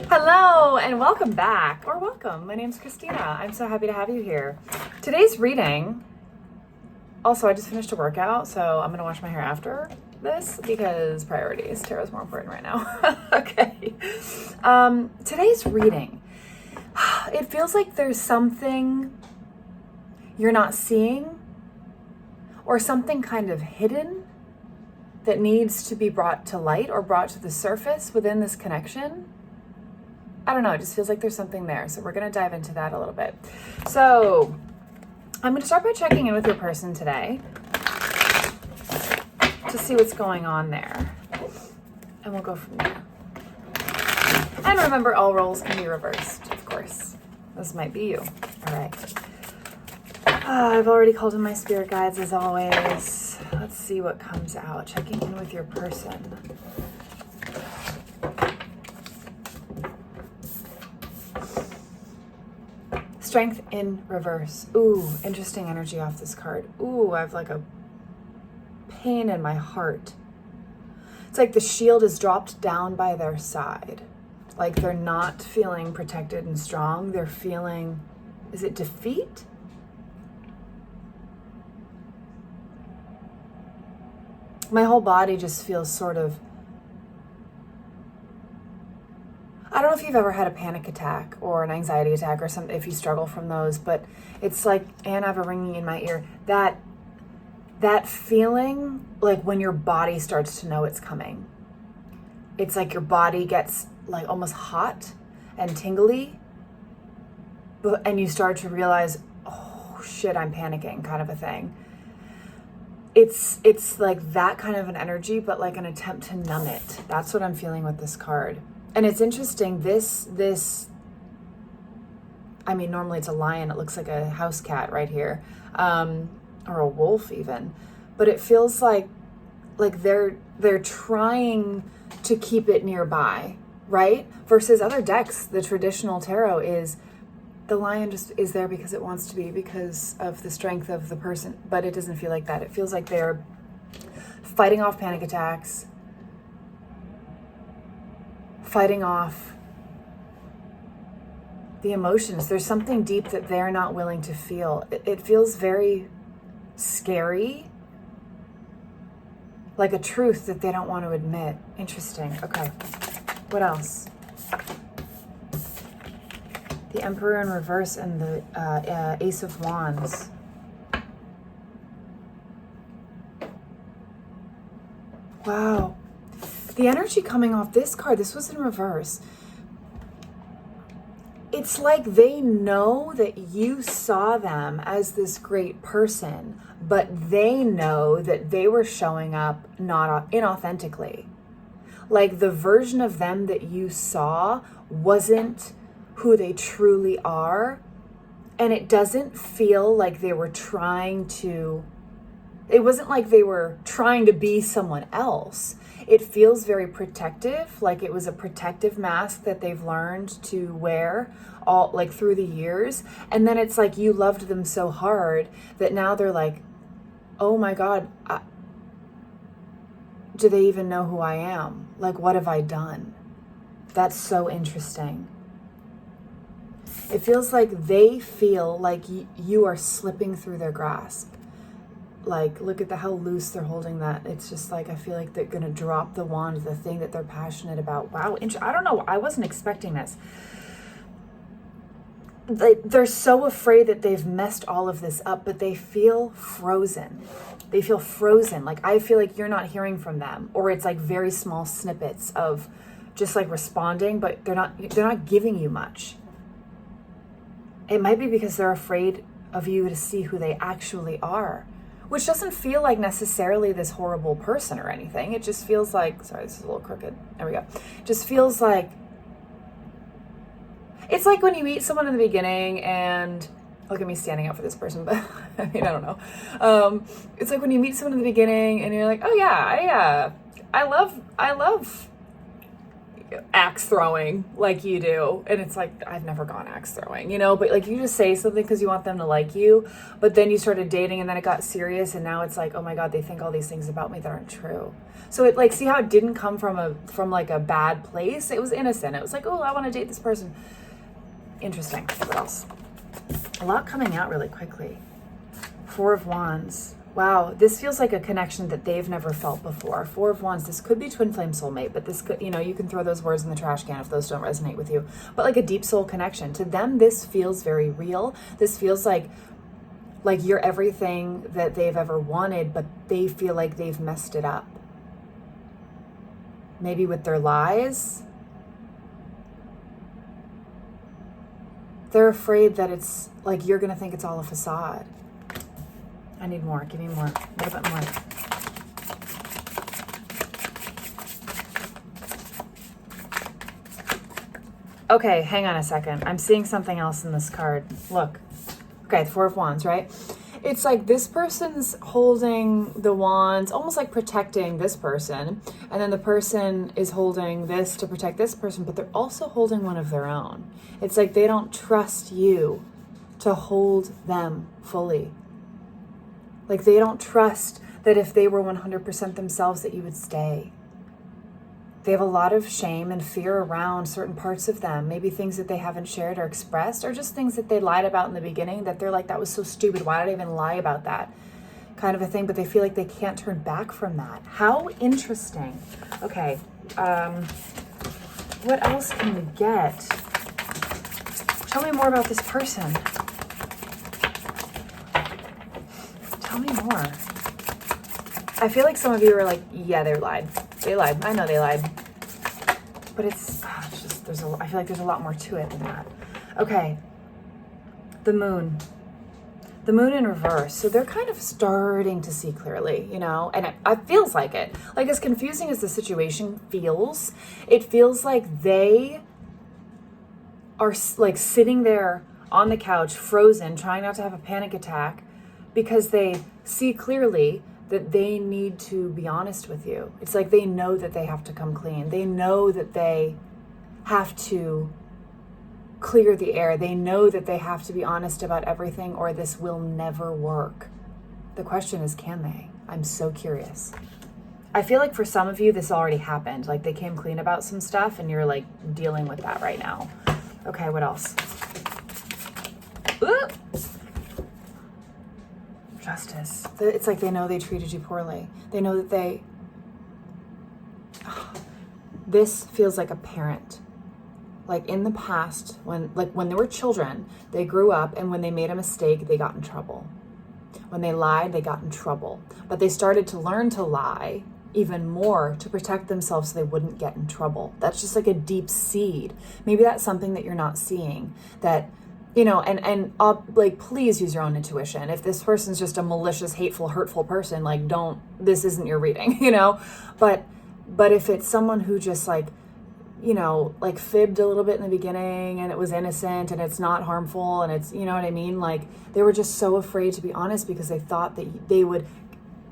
Hello and welcome back, or welcome. My name's Christina. I'm so happy to have you here. Today's reading, also I just finished a workout, so I'm gonna wash my hair after this because priorities. Tarot's more important right now. Okay. Today's reading, it feels like there's something you're not seeing or something kind of hidden that needs to be brought to light or brought to the surface within this connection. I don't know, it just feels like there's something there. So we're gonna dive into that a little bit. So I'm gonna start by checking in with your person today to see what's going on there. And we'll go from there. And remember, all roles can be reversed, of course. This might be you. All right. I've already called in my spirit guides as always. Let's see what comes out. Checking in with your person. Strength in reverse. Ooh, interesting energy off this card. Ooh, I have like a pain in my heart. It's like the shield is dropped down by their side. Like they're not feeling protected and strong. They're feeling, is it defeat? My whole body just feels sort of, I don't know if you've ever had a panic attack or an anxiety attack or something, if you struggle from those, but it's like, and I have a ringing in my ear, that feeling like when your body starts to know it's coming. It's like your body gets like almost hot and tingly, and you start to realize, oh shit, I'm panicking, kind of a thing. It's like that kind of an energy, but like an attempt to numb it. That's what I'm feeling with this card. And it's interesting, I mean, normally it's a lion. It looks like a house cat right here, or a wolf even. But it feels like they're trying to keep it nearby, right? Versus other decks, the traditional tarot is the lion just is there because it wants to be, because of the strength of the person. But it doesn't feel like that. It feels like they're fighting off panic attacks, fighting off the emotions. There's something deep that they're not willing to feel. It feels very scary, like a truth that they don't want to admit. Interesting. Okay. What else? The Emperor in reverse and the Ace of Wands. Wow. The energy coming off this card, this was in reverse. It's like they know that you saw them as this great person, but they know that they were showing up not inauthentically. Like the version of them that you saw wasn't who they truly are. And it doesn't feel like they were it wasn't like they were trying to be someone else. It feels very protective, like it was a protective mask that they've learned to wear all like through the years. And then it's like you loved them so hard that now they're like, oh my God, do they even know who I am? Like, what have I done? That's so interesting. It feels like they feel like you are slipping through their grasp. Like, look at how loose they're holding that. It's just like, I feel like they're going to drop the wand, the thing that they're passionate about. Wow. I don't know. I wasn't expecting this. They're so afraid that they've messed all of this up, but they feel frozen. They feel frozen. Like, I feel like you're not hearing from them, or it's like very small snippets of just like responding, but they're not giving you much. It might be because they're afraid of you to see who they actually are, which doesn't feel like necessarily this horrible person or anything. It just feels like, sorry, this is a little crooked. There we go. Just feels like, it's like when you meet someone in the beginning and, look at me standing up for this person, but I mean, I don't know. It's like when you meet someone in the beginning and you're like, oh yeah, I love axe throwing like you do. And it's like, I've never gone axe throwing, but like you just say something because you want them to like you, but then you started dating and then it got serious and now it's like, oh my God, they think all these things about me that aren't true. So it like, see how it didn't come from like a bad place? It was innocent. It was like, oh, I want to date this person. Interesting. What else? A lot coming out really quickly. 4 of Wands. Wow, this feels like a connection that they've never felt before. 4 of Wands, this could be twin flame soulmate, but this could, you can throw those words in the trash can if those don't resonate with you. But like a deep soul connection. To them, this feels very real. This feels like you're everything that they've ever wanted, but they feel like they've messed it up. Maybe with their lies. They're afraid that it's like you're going to think it's all a facade. I need more. Give me more. A little bit more. Okay, hang on a second. I'm seeing something else in this card. Look. Okay, the 4 of Wands, right? It's like this person's holding the wands, almost like protecting this person. And then the person is holding this to protect this person, but they're also holding one of their own. It's like they don't trust you to hold them fully. Like they don't trust that if they were 100% themselves that you would stay. They have a lot of shame and fear around certain parts of them. Maybe things that they haven't shared or expressed, or just things that they lied about in the beginning that they're like, that was so stupid. Why did I even lie about that? Kind of a thing, but they feel like they can't turn back from that. How interesting. Okay. What else can we get? Tell me more about this person. Tell me more. I feel like some of you are like, yeah, they lied. They lied. I know they lied. But it's just, I feel like there's a lot more to it than that. Okay. The moon. The moon in reverse. So they're kind of starting to see clearly, and it feels like it. Like as confusing as the situation feels, it feels like they are like sitting there on the couch, frozen, trying not to have a panic attack because they see clearly that they need to be honest with you. It's like they know that they have to come clean. They know that they have to clear the air. They know that they have to be honest about everything or this will never work. The question is, can they? I'm so curious. I feel like for some of you, this already happened. Like they came clean about some stuff and you're like dealing with that right now. Okay, what else? Ooh. Justice. It's like they know they treated you poorly. They know that this feels like a parent. Like in the past, when they were children, they grew up and when they made a mistake, they got in trouble. When they lied, they got in trouble. But they started to learn to lie even more to protect themselves so they wouldn't get in trouble. That's just like a deep seed. Maybe that's something that you're not seeing. That and like, please use your own intuition. If this person's just a malicious, hateful, hurtful person, like this isn't your reading, but if it's someone who just like fibbed a little bit in the beginning and it was innocent and it's not harmful and it's, what I mean? Like they were just so afraid to be honest because they thought that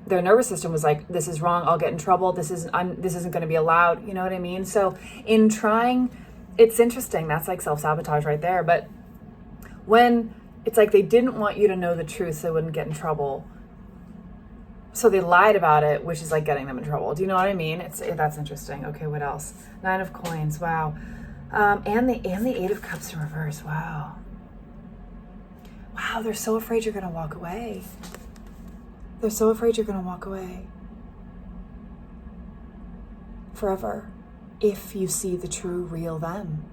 their nervous system was like, this is wrong. I'll get in trouble. This isn't going to be allowed. You know what I mean? So in trying, it's interesting. That's like self-sabotage right there. But when it's like they didn't want you to know the truth so they wouldn't get in trouble. So they lied about it, which is like getting them in trouble. Do you know what I mean? That's interesting. Okay, what else? 9 of Coins. Wow. And the 8 of Cups in reverse. Wow. Wow, they're so afraid you're going to walk away. They're so afraid you're going to walk away. Forever. If you see the true, real them.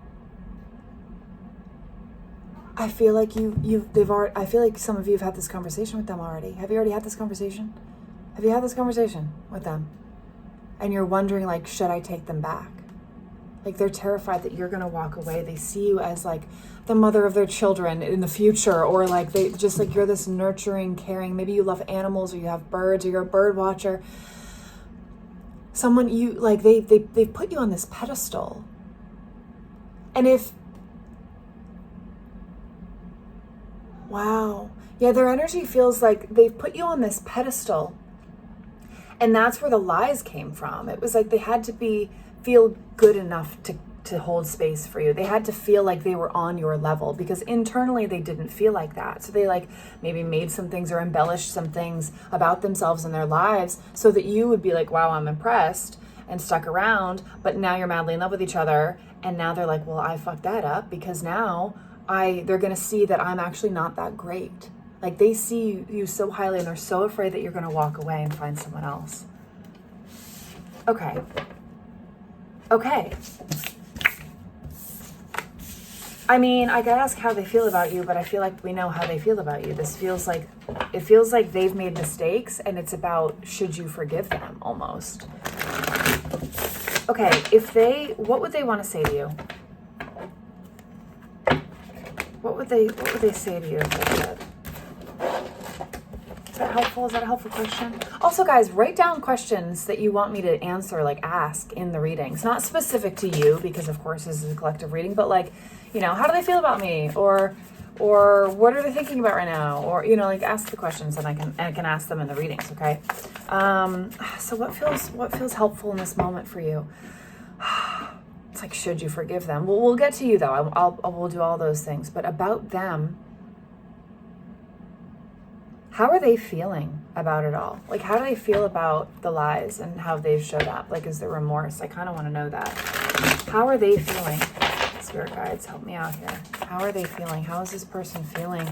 I feel like I feel like some of you have had this conversation with them already. Have you already had this conversation? Have you had this conversation with them? And you're wondering, like, should I take them back? Like, they're terrified that you're going to walk away. They see you as, like, the mother of their children in the future. Or, like, they just, like, you're this nurturing, caring. Maybe you love animals or you have birds or you're a bird watcher. Someone you, like, they put you on this pedestal. And wow. Yeah, their energy feels like they've put you on this pedestal. And that's where the lies came from. It was like they had to feel good enough to to hold space for you. They had to feel like they were on your level, because internally they didn't feel like that. So they like maybe made some things or embellished some things about themselves and their lives so that you would be like, wow, I'm impressed, and stuck around. But now you're madly in love with each other, and now they're like, well, I fucked that up, because now they're gonna see that I'm actually not that great. Like they see you so highly, and they're so afraid that you're gonna walk away and find someone else. Okay. I mean, I gotta ask how they feel about you, but I feel like we know how they feel about you. It feels like they've made mistakes, and it's about, should you forgive them, almost. Okay, what would they want to say to you? What would they say to you if they could? Is that helpful? Is that a helpful question? Also, guys, write down questions that you want me to answer, like ask in the readings. Not specific to you, because of course this is a collective reading, but like, how do they feel about me? Or what are they thinking about right now? Or, like ask the questions, and I can ask them in the readings, okay? So what feels helpful in this moment for you? It's like, should you forgive them? Well, we'll get to you though. We'll do all those things, but about them, how are they feeling about it all? Like, how do they feel about the lies and how they've showed up? Like, is there remorse? I kind of want to know that. How are they feeling? Spirit guides, help me out here. How are they feeling? How is this person feeling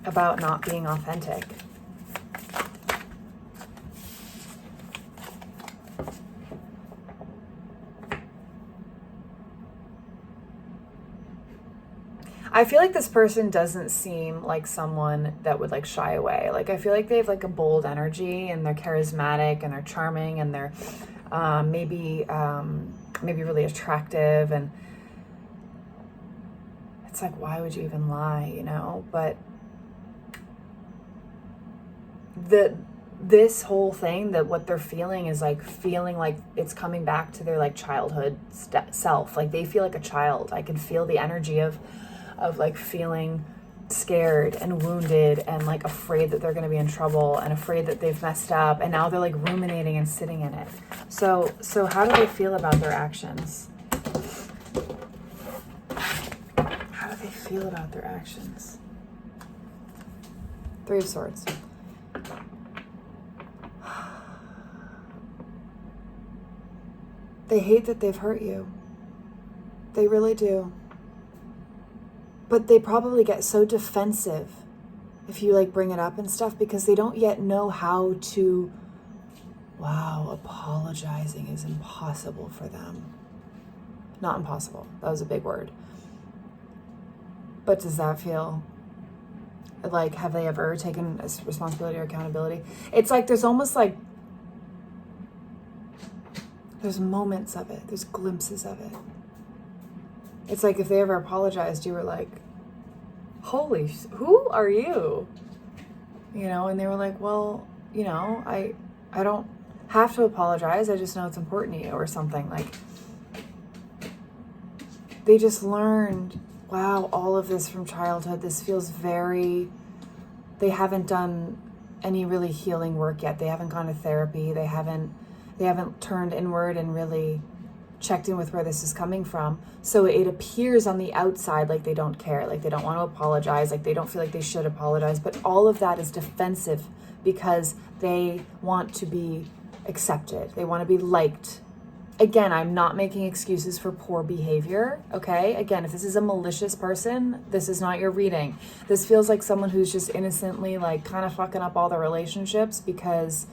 about not being authentic? I feel like this person doesn't seem like someone that would like shy away. Like I feel like they have like a bold energy, and they're charismatic, and they're charming, and they're maybe really attractive, and it's like, why would you even lie, But this whole thing, that what they're feeling is like feeling like it's coming back to their like childhood self. Like they feel like a child. I can feel the energy of like feeling scared and wounded, and like afraid that they're going to be in trouble, and afraid that they've messed up, and now they're like ruminating and sitting in it. So how do they feel about their actions? How do they feel about their actions? Three of Swords. They hate that they've hurt you. They really do. But they probably get so defensive if you like bring it up and stuff, because they don't yet know how to, apologizing is impossible for them. Not impossible. That was a big word. But does that feel like, have they ever taken responsibility or accountability? It's like, there's almost like, there's moments of it. There's glimpses of it. It's like if they ever apologized, you were like, who are you? And they were like, well, I don't have to apologize. I just know it's important to you, or something. Like they just learned, wow, all of this from childhood. This feels they haven't done any really healing work yet. They haven't gone to therapy. They haven't turned inward and really checked in with where this is coming from. So it appears on the outside like they don't care, like they don't want to apologize, like they don't feel like they should apologize. But all of that is defensive, because they want to be accepted. They want to be liked. Again, I'm not making excuses for poor behavior, okay? Again, if this is a malicious person, this is not your reading. This feels like someone who's just innocently like kind of fucking up all the relationships because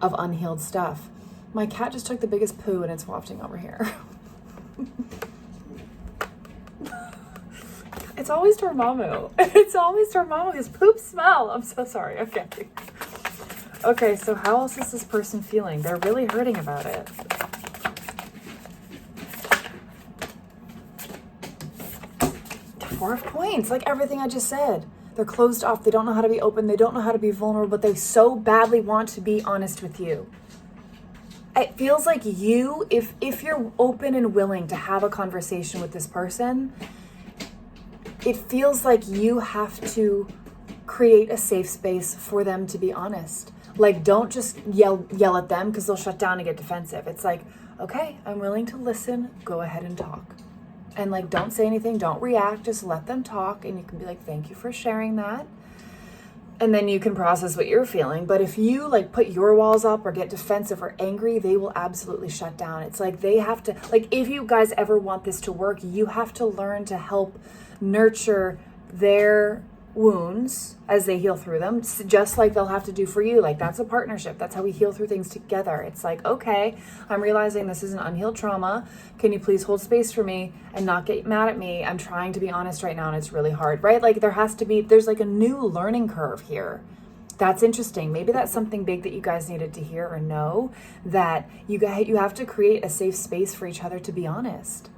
of unhealed stuff. My cat just took the biggest poo, and it's wafting over here. It's always Dormammu. It's always Dormammu. His poop smell. I'm so sorry. Okay. Okay, so how else is this person feeling? They're really hurting about it. Four of Coins, like everything I just said. They're closed off. They don't know how to be open. They don't know how to be vulnerable, but they so badly want to be honest with you. It feels like you, if you're open and willing to have a conversation with this person, it feels like you have to create a safe space for them to be honest. Like, don't just yell at them, because they'll shut down and get defensive. It's like, okay, I'm willing to listen, go ahead and talk. And like, don't say anything, don't react, just let them talk. And you can be like, thank you for sharing that. And then you can process what you're feeling. But if you like put your walls up or get defensive or angry, they will absolutely shut down. It's like they have to, like, if you guys ever want this to work, you have to learn to help nurture their wounds as they heal through them, just like they'll have to do for you. Like, that's a partnership. That's how we heal through things together. It's like, okay, I'm realizing this is an unhealed trauma. Can you please hold space for me and not get mad at me? I'm trying to be honest right now and it's really hard, right? Like, there's like a new learning curve here. That's interesting. Maybe that's something big that you guys needed to hear or know, that you have to create a safe space for each other to be honest.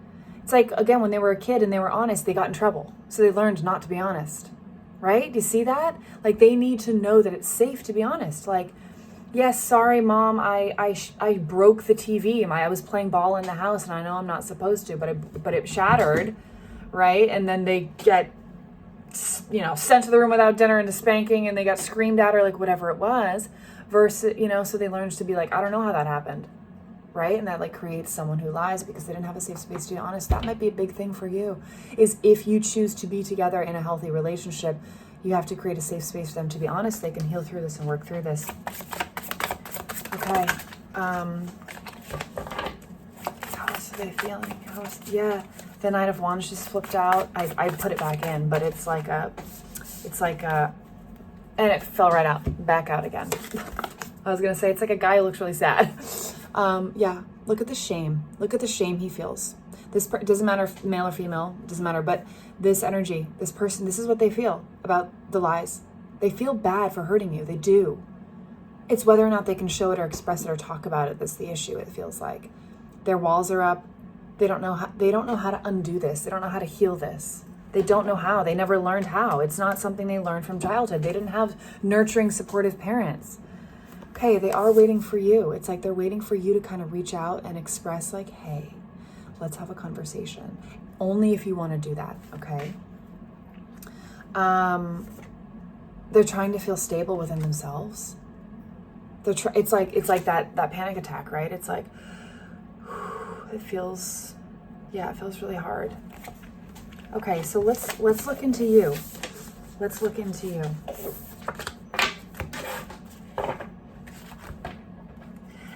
It's like, again, when they were a kid and they were honest, they got in trouble. So they learned not to be honest. Right? Do you see that? Like, they need to know that it's safe to be honest. Like, yes, sorry, Mom, I broke the TV. I was playing ball in the house and I know I'm not supposed to, but it shattered, right? And then they get, sent to the room without dinner and to spanking, and they got screamed at or like whatever it was, versus, so they learned to be like, I don't know how that happened. Right? And that like creates someone who lies because they didn't have a safe space to be honest. That might be a big thing for you, is if you choose to be together in a healthy relationship, you have to create a safe space for them to be honest. They can heal through this and work through this. Okay. How else are they feeling? Yeah. The Knight of Wands just flipped out. I put it back in, but it's like and it fell right out, back out again. I was going to say, it's like a guy who looks really sad. Yeah, look at the shame. Look at the shame he feels. It doesn't matter if male or female, it doesn't matter. But this energy, this person, this is what they feel about the lies. They feel bad for hurting you. They do. It's whether or not they can show it or express it or talk about it that's the issue, it feels like. Their walls are up. They don't know how to undo this. They don't know how to heal this. They don't know how. They never learned how. It's not something they learned from childhood. They didn't have nurturing, supportive parents. Okay, they are waiting for you. It's like they're waiting for you to kind of reach out and express like, hey, let's have a conversation. Only if you want to do that, okay? They're trying to feel stable within themselves. It's like that panic attack, right? It's like, it feels really hard. Okay, so let's look into you. Let's look into you.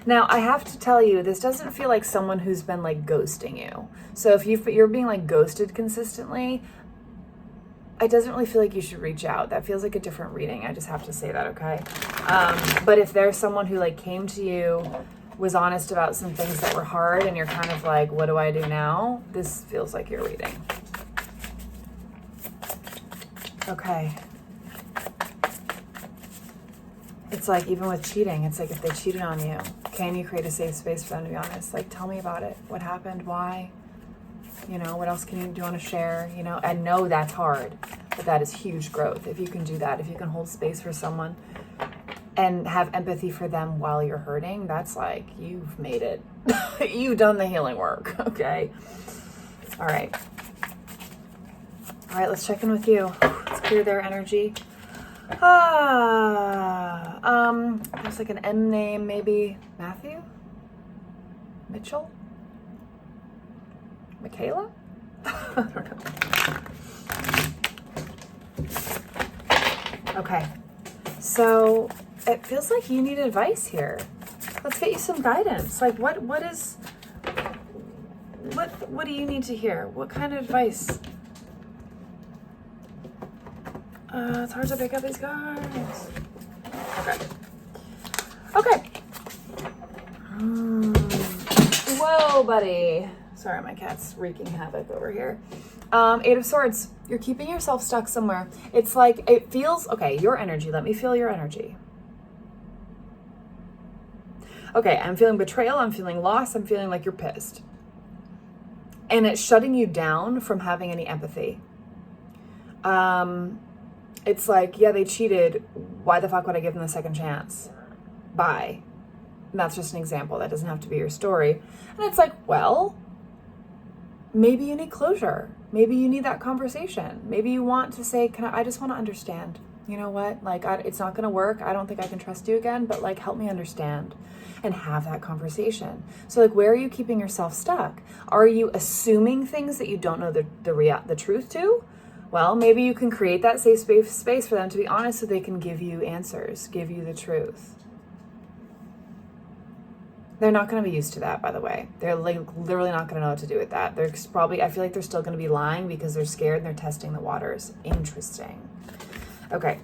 Now, I have to tell you, this doesn't feel like someone who's been like ghosting you. So if you're being like ghosted consistently, it doesn't really feel like you should reach out. That feels like a different reading. I just have to say that, okay? But if there's someone who like came to you, was honest about some things that were hard, and you're kind of like, what do I do now? This feels like your reading. Okay. It's like, even with cheating, it's like if they cheated on you, can you create a safe space for them to be honest? Like, tell me about it. What happened? Why? What else do you want to share? I know that's hard, but that is huge growth. If you can do that, if you can hold space for someone and have empathy for them while you're hurting, that's like, you've made it. You've done the healing work, okay? All right, let's check in with you. Let's clear their energy. There's like an M name, maybe Matthew? Mitchell? Michaela? I don't know. Okay, so it feels like you need advice here. Let's get you some guidance. Like, what do you need to hear? What kind of advice? It's hard to pick up these cards. Okay. Whoa, buddy. Sorry, my cat's wreaking havoc over here. Eight of Swords. You're keeping yourself stuck somewhere. It's like, it feels, okay, your energy. Let me feel your energy. Okay, I'm feeling betrayal. I'm feeling loss. I'm feeling like you're pissed. And it's shutting you down from having any empathy. It's like, yeah, they cheated. Why the fuck would I give them a second chance? Bye. And that's just an example. That doesn't have to be your story. And it's like, well, maybe you need closure. Maybe you need that conversation. Maybe you want to say, I just want to understand. you know what, like, it's not going to work. I don't think I can trust you again, but like, help me understand, and have that conversation. So like, where are you keeping yourself stuck? Are you assuming things that you don't know the truth to? Well, maybe you can create that safe space for them to be honest, so they can give you answers, give you the truth. They're not going to be used to that, by the way. They're like literally not going to know what to do with that. They're probably, I feel like they're still going to be lying because they're scared and they're testing the waters. Interesting. Okay.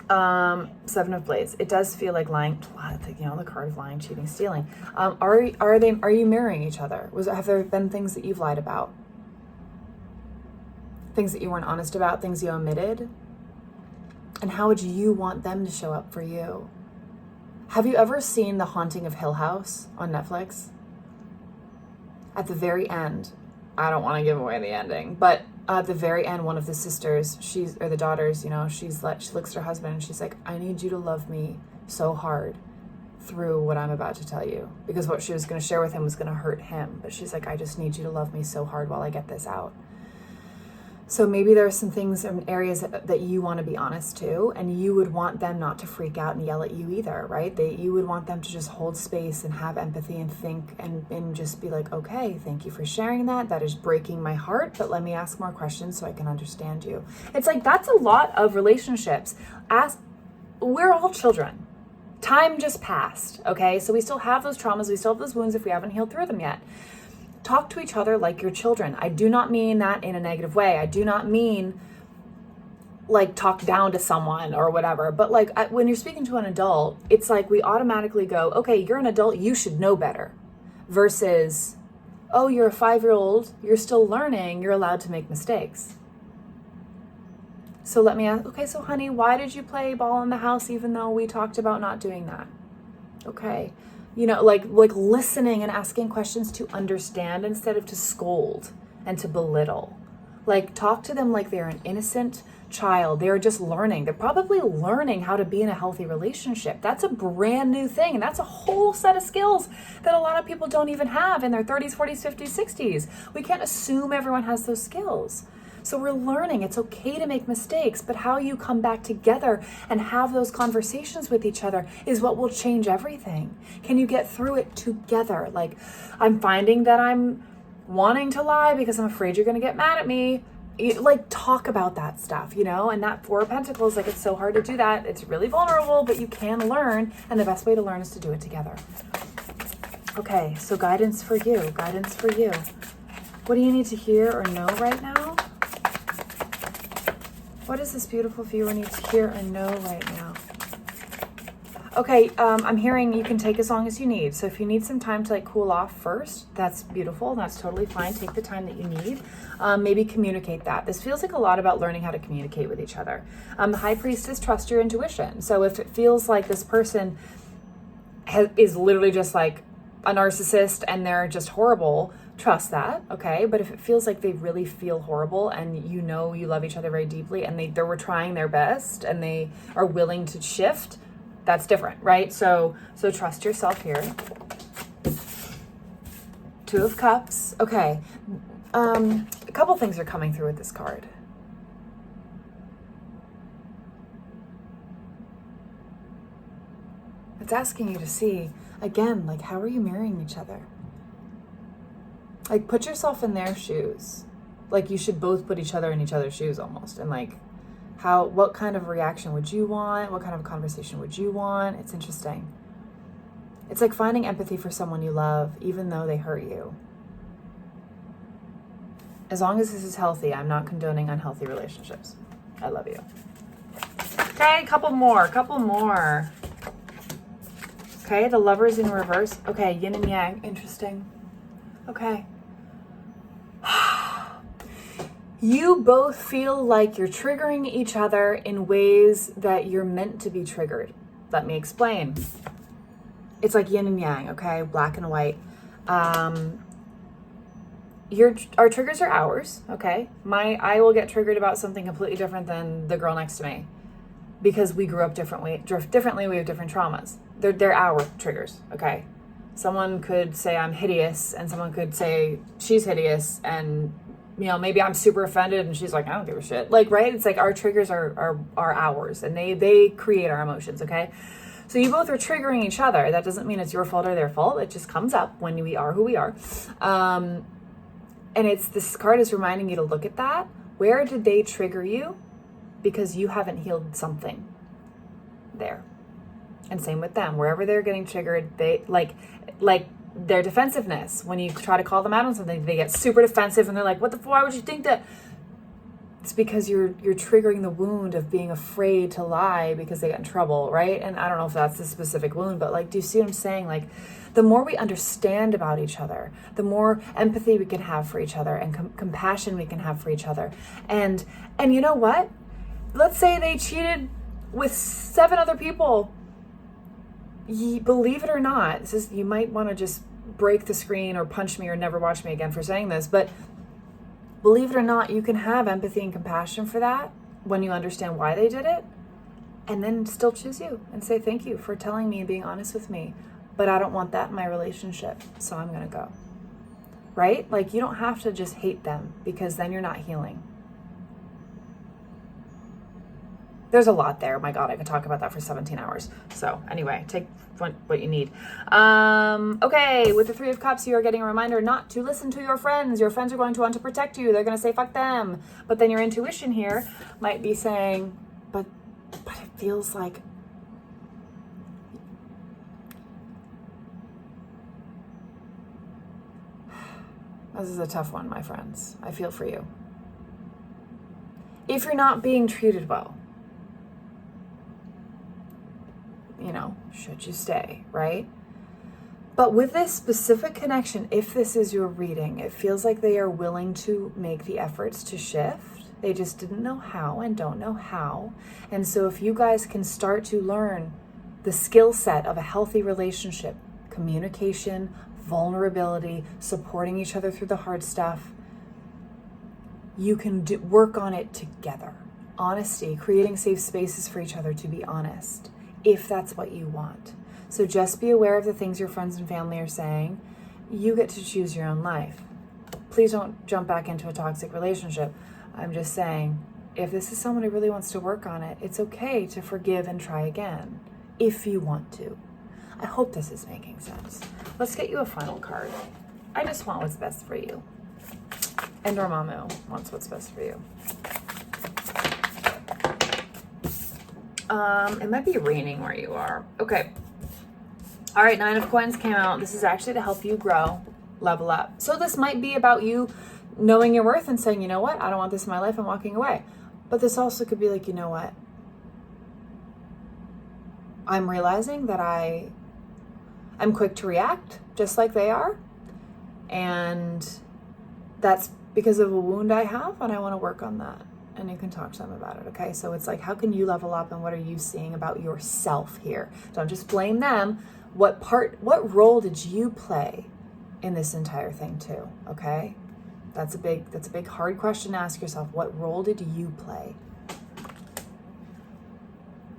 7 of Blades. It does feel like lying, you know, the card of lying, cheating, stealing. Are you mirroring each other? Have there been things that you've lied about? Things that you weren't honest about, things you omitted? And how would you want them to show up for you? Have you ever seen The Haunting of Hill House on Netflix? At the very end, I don't want to give away the ending, but at the very end, one of the sisters, or the daughters, you know, she looks at her husband and she's like, I need you to love me so hard through what I'm about to tell you. Because what she was going to share with him was going to hurt him. But she's like, I just need you to love me so hard while I get this out. So maybe there are some things and areas that you want to be honest to, and you would want them not to freak out and yell at you either, right? You would want them to just hold space and have empathy and think and just be like, okay, thank you for sharing that. That is breaking my heart, but let me ask more questions so I can understand you. It's like, that's a lot of relationships. We're all children. Time just passed, okay? So we still have those traumas. We still have those wounds if we haven't healed through them yet. Talk to each other like your children. I do not mean that in a negative way. I do not mean like talk down to someone or whatever. But like when you're speaking to an adult, it's like we automatically go, okay, you're an adult, you should know better. Versus, oh, you're a 5-year-old, you're still learning, you're allowed to make mistakes. So let me ask, okay, so honey, why did you play ball in the house even though we talked about not doing that? Okay. You know, like listening and asking questions to understand instead of to scold and to belittle. Like, talk to them like they're an innocent child. They're just learning. They're probably learning how to be in a healthy relationship. That's a brand new thing. And that's a whole set of skills that a lot of people don't even have in their 30s, 40s, 50s, 60s. We can't assume everyone has those skills. So we're learning. It's okay to make mistakes, but how you come back together and have those conversations with each other is what will change everything. Can you get through it together? Like, I'm finding that I'm wanting to lie because I'm afraid you're going to get mad at me. Like, talk about that stuff, you know? And that 4 of Pentacles, like, it's so hard to do that. It's really vulnerable, but you can learn. And the best way to learn is to do it together. Okay, so guidance for you. Guidance for you. What do you need to hear or know right now? What does this beautiful viewer need to hear or know right now? Okay, I'm hearing you can take as long as you need. So if you need some time to like cool off first, that's beautiful. That's totally fine. Take the time that you need. Maybe communicate that. This feels like a lot about learning how to communicate with each other. The High Priestess, trust your intuition. So if it feels like this person is literally just like a narcissist and they're just horrible, trust that, okay? But if it feels like they really feel horrible and you know you love each other very deeply and they were trying their best and they are willing to shift, that's different, right? So trust yourself here. 2 of Cups. Okay. A couple things are coming through with this card. It's asking you to see, again, like, how are you mirroring each other? Like, put yourself in their shoes. Like, you should both put each other in each other's shoes almost. And like, what kind of reaction would you want? What kind of conversation would you want? It's interesting. It's like finding empathy for someone you love, even though they hurt you. As long as this is healthy, I'm not condoning unhealthy relationships. I love you. Okay, couple more. Okay, the Lovers in reverse. Okay, yin and yang. Interesting. Okay. You both feel like you're triggering each other in ways that you're meant to be triggered. Let me explain. It's like yin and yang, okay? Black and white. Our triggers are ours, okay? I will get triggered about something completely different than the girl next to me because we grew up differently. We have different traumas. They're our triggers, okay? Someone could say I'm hideous and someone could say she's hideous, and maybe I'm super offended and she's like, I don't give a shit. Like, right? It's like our triggers are ours, and they create our emotions, okay? So you both are triggering each other. That doesn't mean it's your fault or their fault. It just comes up when we are who we are. And this card is reminding you to look at that. Where did they trigger you? Because you haven't healed something there. And same with them. Wherever they're getting triggered, they like their defensiveness. When you try to call them out on something, they get super defensive and they're like, why would you think that? It's because you're triggering the wound of being afraid to lie because they got in trouble, right? And I don't know if that's the specific wound, but like, do you see what I'm saying? Like, the more we understand about each other, the more empathy we can have for each other, and compassion we can have for each other. And you know what? Let's say they cheated with 7 other people. Believe it or not, you might want to just break the screen or punch me or never watch me again for saying this, but believe it or not, you can have empathy and compassion for that when you understand why they did it, and then still choose you and say, thank you for telling me and being honest with me, but I don't want that in my relationship, so I'm going to go. Right? Like, you don't have to just hate them, because then you're not healing. There's a lot there. My God, I could talk about that for 17 hours. So anyway, take what you need. Okay, with the 3 of Cups, you are getting a reminder not to listen to your friends. Your friends are going to want to protect you. They're going to say, fuck them. But then your intuition here might be saying, but it feels like this is a tough one, my friends. I feel for you. If you're not being treated well, should you stay, right? But with this specific connection, if this is your reading, it feels like they are willing to make the efforts to shift. They just didn't know how and don't know how. And so if you guys can start to learn the skill set of a healthy relationship, communication, vulnerability, supporting each other through the hard stuff, you can work on it together. Honesty, creating safe spaces for each other to be honest, if that's what you want. So just be aware of the things your friends and family are saying. You get to choose your own life. Please don't jump back into a toxic relationship. I'm just saying, if this is someone who really wants to work on it, it's okay to forgive and try again, if you want to. I hope this is making sense. Let's get you a final card. I just want what's best for you. And Dormammu wants what's best for you. It might be raining where you are. Okay. All right, 9 of Coins came out. This is actually to help you grow, level up. So this might be about you knowing your worth and saying, you know what? I don't want this in my life. I'm walking away. But this also could be like, you know what? I'm realizing that I'm quick to react, just like they are. And that's because of a wound I have, and I want to work on that. And you can talk to them about it, okay? So it's like, how can you level up, and what are you seeing about yourself here? Don't just blame them. What role did you play in this entire thing too, okay? That's a big hard question to ask yourself. What role did you play?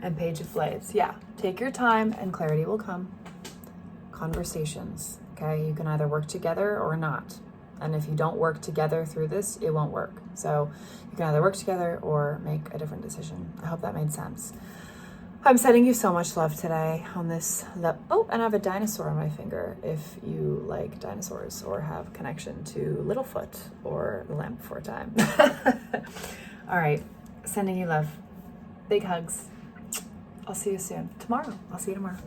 And Page of Blades, yeah. Take your time and clarity will come. Conversations, okay? You can either work together or not. And if you don't work together through this, it won't work. So you can either work together or make a different decision. I hope that made sense. I'm sending you so much love today on this. Oh, and I have a dinosaur on my finger if you like dinosaurs or have connection to Littlefoot or The Land Before Time. All right, sending you love. Big hugs. I'll see you soon. I'll see you tomorrow.